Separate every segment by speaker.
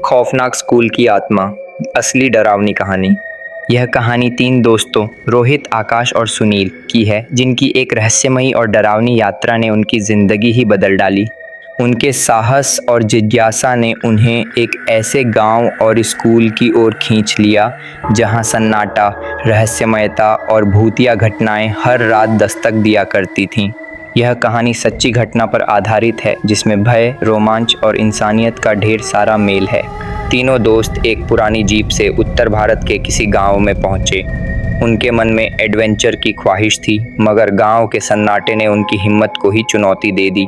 Speaker 1: खौफनाक स्कूल की आत्मा, असली डरावनी कहानी। यह कहानी 3 दोस्तों रोहित, आकाश और सुनील की है, जिनकी एक रहस्यमयी और डरावनी यात्रा ने उनकी ज़िंदगी ही बदल डाली। उनके साहस और जिज्ञासा ने उन्हें एक ऐसे गांव और स्कूल की ओर खींच लिया, जहां सन्नाटा, रहस्यमयता और भूतिया घटनाएं हर रात दस्तक दिया करती थीं। यह कहानी सच्ची घटना पर आधारित है, जिसमें भय, रोमांच और इंसानियत का ढेर सारा मेल है। तीनों दोस्त एक पुरानी जीप से उत्तर भारत के किसी गांव में पहुंचे। उनके मन में एडवेंचर की ख्वाहिश थी, मगर गांव के सन्नाटे ने उनकी हिम्मत को ही चुनौती दे दी।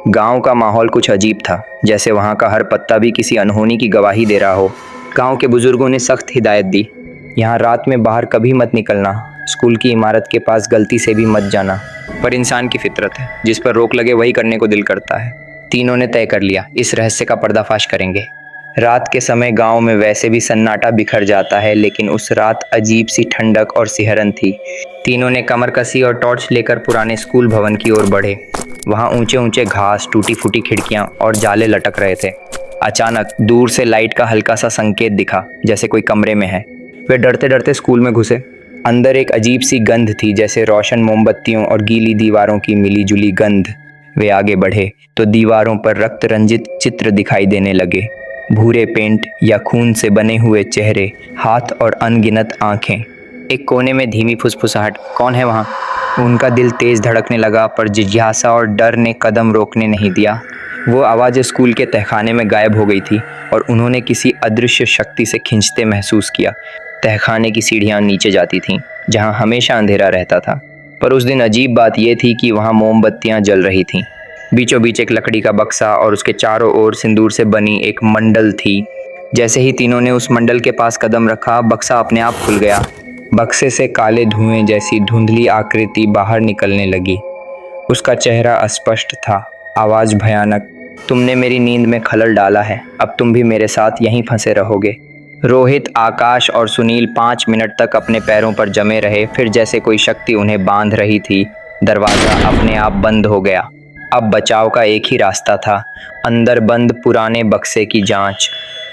Speaker 1: गांव का माहौल कुछ अजीब था, जैसे वहां का हर पत्ता भी किसी अनहोनी की गवाही दे रहा हो। गांव के बुजुर्गों ने सख्त हिदायत दी, यहाँ रात में बाहर कभी मत निकलना, स्कूल की इमारत के पास गलती से भी मत जाना। पर इंसान की फितरत है, जिस पर रोक लगे वही करने को दिल करता है। तीनों ने तय कर लिया, इस रहस्य का पर्दाफाश करेंगे। रात के समय गांव में वैसे भी सन्नाटा बिखर जाता है, लेकिन उस रात अजीब सी ठंडक और सिहरन थी। तीनों ने कमर कसी और टॉर्च लेकर पुराने स्कूल भवन की ओर बढ़े। वहां ऊंचे ऊंचे घास, टूटी फूटी खिड़कियां और जाले लटक रहे थे। अचानक दूर से लाइट का हल्का सा संकेत दिखा, जैसे कोई कमरे में है। वे डरते डरते स्कूल में घुसे। अंदर एक अजीब सी गंध थी, जैसे रोशन मोमबत्तियों और गीली दीवारों की मिलीजुली गंध। वे आगे बढ़े तो दीवारों पर रक्त रंजित चित्र दिखाई देने लगे। भूरे पेंट या खून से बने हुए चेहरे, हाथ और अनगिनत आंखें। एक कोने में धीमी फुसफुसाहट, कौन है वहाँ? उनका दिल तेज धड़कने लगा, पर जिज्ञासा और डर ने कदम रोकने नहीं दिया। वो आवाज़ स्कूल के तहखाने में गायब हो गई थी और उन्होंने किसी अदृश्य शक्ति से खींचते महसूस किया। तहखाने की सीढ़ियां नीचे जाती थीं, जहां हमेशा अंधेरा रहता था। पर उस दिन अजीब बात यह थी कि वहां मोमबत्तियां जल रही थीं। बीचों बीच एक लकड़ी का बक्सा और उसके चारों ओर सिंदूर से बनी एक मंडल थी। जैसे ही तीनों ने उस मंडल के पास कदम रखा, बक्सा अपने आप खुल गया। बक्से से काले धुएं जैसी धुंधली आकृति बाहर निकलने लगी। उसका चेहरा अस्पष्ट था, आवाज़ भयानक, तुमने मेरी नींद में खलल डाला है, अब तुम भी मेरे साथ यहीं फंसे रहोगे। रोहित, आकाश और सुनील 5 मिनट तक अपने पैरों पर जमे रहे। फिर जैसे कोई शक्ति उन्हें बांध रही थी, दरवाज़ा अपने आप बंद हो गया। अब बचाव का एक ही रास्ता था, अंदर बंद पुराने बक्से की जांच।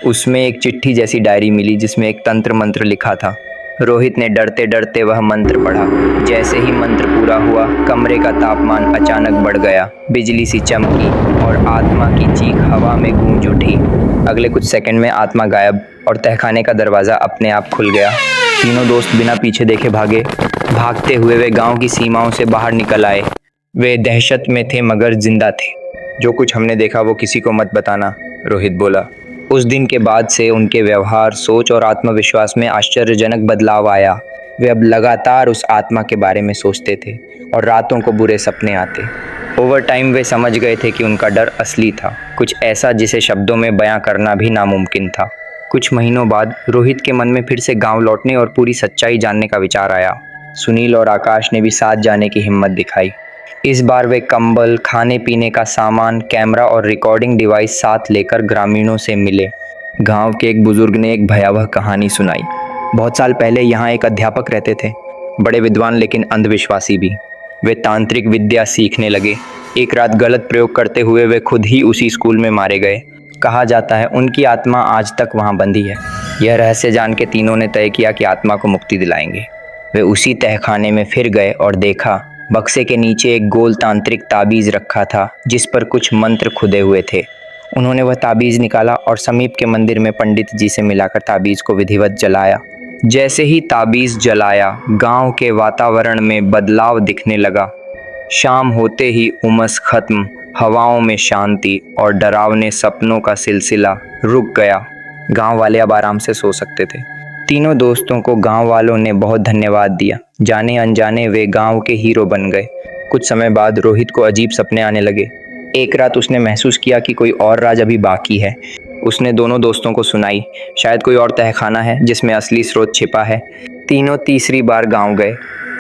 Speaker 1: उसमें एक चिट्ठी जैसी डायरी मिली, जिसमें एक तंत्र मंत्र लिखा था। रोहित ने डरते डरते वह मंत्र पढ़ा। जैसे ही मंत्र पूरा हुआ, कमरे का तापमान अचानक बढ़ गया, बिजली सी चमकी और आत्मा की चीख हवा में गूंज उठी। अगले कुछ सेकंड में आत्मा गायब और तहखाने का दरवाज़ा अपने आप खुल गया। तीनों दोस्त बिना पीछे देखे भागे। भागते हुए वे गांव की सीमाओं से बाहर निकल आए। वे दहशत में थे मगर जिंदा थे। जो कुछ हमने देखा वो किसी को मत बताना, रोहित बोला। उस दिन के बाद से उनके व्यवहार, सोच और आत्मविश्वास में आश्चर्यजनक बदलाव आया। वे अब लगातार उस आत्मा के बारे में सोचते थे और रातों को बुरे सपने आते। ओवर टाइम वे समझ गए थे कि उनका डर असली था, कुछ ऐसा जिसे शब्दों में बयां करना भी नामुमकिन था। कुछ महीनों बाद रोहित के मन में फिर से गांव लौटने और पूरी सच्चाई जानने का विचार आया। सुनील और आकाश ने भी साथ जाने की हिम्मत दिखाई। इस बार वे कंबल, खाने पीने का सामान, कैमरा और रिकॉर्डिंग डिवाइस साथ लेकर ग्रामीणों से मिले। गांव के एक बुजुर्ग ने एक भयावह कहानी सुनाई। बहुत साल पहले यहाँ एक अध्यापक रहते थे, बड़े विद्वान लेकिन अंधविश्वासी भी। वे तांत्रिक विद्या सीखने लगे। एक रात गलत प्रयोग करते हुए वे खुद ही उसी स्कूल में मारे गए। कहा जाता है उनकी आत्मा आज तक वहाँ बंधी है। यह रहस्य जान के तीनों ने तय किया कि आत्मा को मुक्ति दिलाएंगे। वे उसी तहखाने में फिर गए और देखा, बक्से के नीचे एक गोल तांत्रिक ताबीज़ रखा था, जिस पर कुछ मंत्र खुदे हुए थे। उन्होंने वह ताबीज़ निकाला और समीप के मंदिर में पंडित जी से मिलाकर ताबीज़ को विधिवत जलाया। जैसे ही ताबीज़ जलाया, गांव के वातावरण में बदलाव दिखने लगा। शाम होते ही उमस खत्म, हवाओं में शांति और डरावने सपनों का सिलसिला रुक गया। गांव वाले अब आराम से सो सकते थे। तीनों दोस्तों को गांव वालों ने बहुत धन्यवाद दिया। जाने अनजाने वे गांव के हीरो बन गए। कुछ समय बाद रोहित को अजीब सपने आने लगे। एक रात उसने महसूस किया कि कोई और राज अभी बाकी है। उसने दोनों दोस्तों को सुनाई, शायद कोई और तहखाना है जिसमें असली स्रोत छिपा है। तीनों तीसरी बार गांव गए।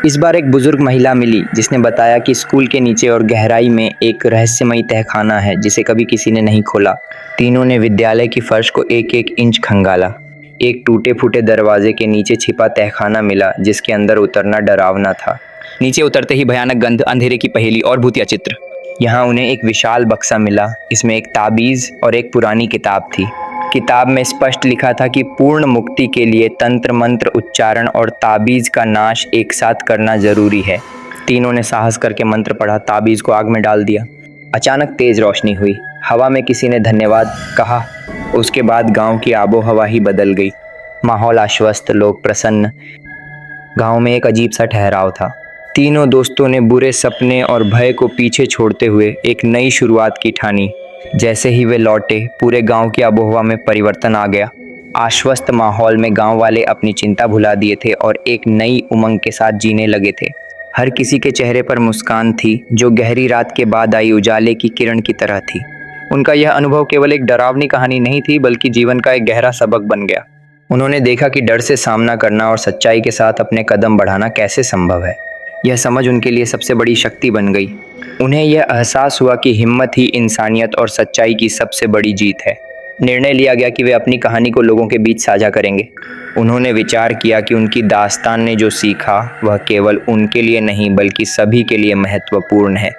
Speaker 1: इस बार एक बुजुर्ग महिला मिली, जिसने बताया कि स्कूल के नीचे और गहराई में एक रहस्यमयी तहखाना है, जिसे कभी किसी ने नहीं खोला। तीनों ने विद्यालय की फर्श को एक एक इंच खंगाला। एक टूटे फूटे दरवाजे के नीचे छिपा तहखाना मिला, जिसके अंदर उतरना डरावना था। नीचे उतरते ही भयानक गंध, अंधेरे की पहेली और भूतिया चित्र। यहाँ उन्हें एक विशाल बक्सा मिला। इसमें एक ताबीज़ और एक पुरानी किताब थी। किताब में स्पष्ट लिखा था कि पूर्ण मुक्ति के लिए तंत्र मंत्र उच्चारण और ताबीज़ का नाश एक साथ करना ज़रूरी है। तीनों ने साहस करके मंत्र पढ़ा, ताबीज़ को आग में डाल दिया। अचानक तेज रोशनी हुई, हवा में किसी ने धन्यवाद कहा। उसके बाद गांव की आबो हवा ही बदल गई। माहौल आश्वस्त, लोग प्रसन्न। गांव में एक अजीब सा ठहराव था। तीनों दोस्तों ने बुरे सपने और भय को पीछे छोड़ते हुए एक नई शुरुआत की ठानी। जैसे ही वे लौटे, पूरे गांव की आबोहवा में परिवर्तन आ गया। आश्वस्त माहौल में गांव वाले अपनी चिंता भुला दिए थे और एक नई उमंग के साथ जीने लगे थे। हर किसी के चेहरे पर मुस्कान थी, जो गहरी रात के बाद आई उजाले की किरण की तरह थी। उनका यह अनुभव केवल एक डरावनी कहानी नहीं थी, बल्कि जीवन का एक गहरा सबक बन गया। उन्होंने देखा कि डर से सामना करना और सच्चाई के साथ अपने कदम बढ़ाना कैसे संभव है। यह समझ उनके लिए सबसे बड़ी शक्ति बन गई। उन्हें यह एहसास हुआ कि हिम्मत ही इंसानियत और सच्चाई की सबसे बड़ी जीत है। निर्णय लिया गया कि वे अपनी कहानी को लोगों के बीच साझा करेंगे। उन्होंने विचार किया कि उनकी दास्तान ने जो सीखा वह केवल उनके लिए नहीं बल्कि सभी के लिए महत्वपूर्ण है।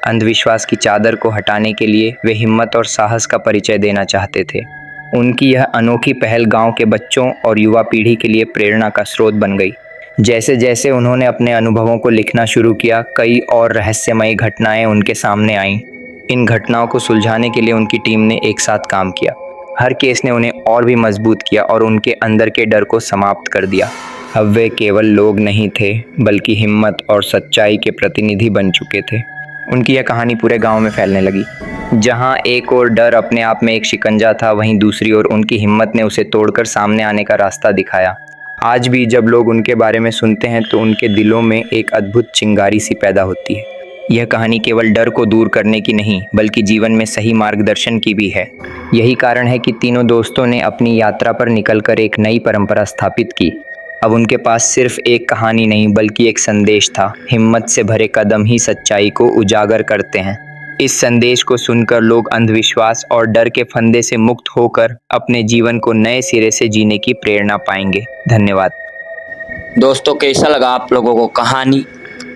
Speaker 1: अंधविश्वास की चादर को हटाने के लिए वे हिम्मत और साहस का परिचय देना चाहते थे। उनकी यह अनोखी पहल गांव के बच्चों और युवा पीढ़ी के लिए प्रेरणा का स्रोत बन गई। जैसे जैसे उन्होंने अपने अनुभवों को लिखना शुरू किया, कई और रहस्यमयी घटनाएं उनके सामने आईं। इन घटनाओं को सुलझाने के लिए उनकी टीम ने एक साथ काम किया। हर केस ने उन्हें और भी मजबूत किया और उनके अंदर के डर को समाप्त कर दिया। अब वे केवल लोग नहीं थे, बल्कि हिम्मत और सच्चाई के प्रतिनिधि बन चुके थे। उनकी यह कहानी पूरे गांव में फैलने लगी। जहां एक ओर डर अपने आप में एक शिकंजा था, वहीं दूसरी ओर उनकी हिम्मत ने उसे तोड़कर सामने आने का रास्ता दिखाया। आज भी जब लोग उनके बारे में सुनते हैं तो उनके दिलों में एक अद्भुत चिंगारी सी पैदा होती है। यह कहानी केवल डर को दूर करने की नहीं, बल्कि जीवन में सही मार्गदर्शन की भी है। यही कारण है कि तीनों दोस्तों ने अपनी यात्रा पर निकलकर एक नई परंपरा स्थापित की। अब उनके पास सिर्फ एक कहानी नहीं, बल्कि एक संदेश था। हिम्मत से भरे कदम ही सच्चाई को उजागर करते हैं। इस संदेश को सुनकर लोग अंधविश्वास और डर के फंदे से मुक्त होकर अपने जीवन को नए सिरे से जीने की प्रेरणा पाएंगे। धन्यवाद।
Speaker 2: दोस्तों, कैसा लगा आप लोगों को कहानी?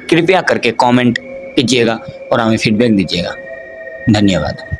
Speaker 2: कृपया करके कमेंट कीजिएगा और हमें फीडबैक दीजिएगा। धन्यवाद।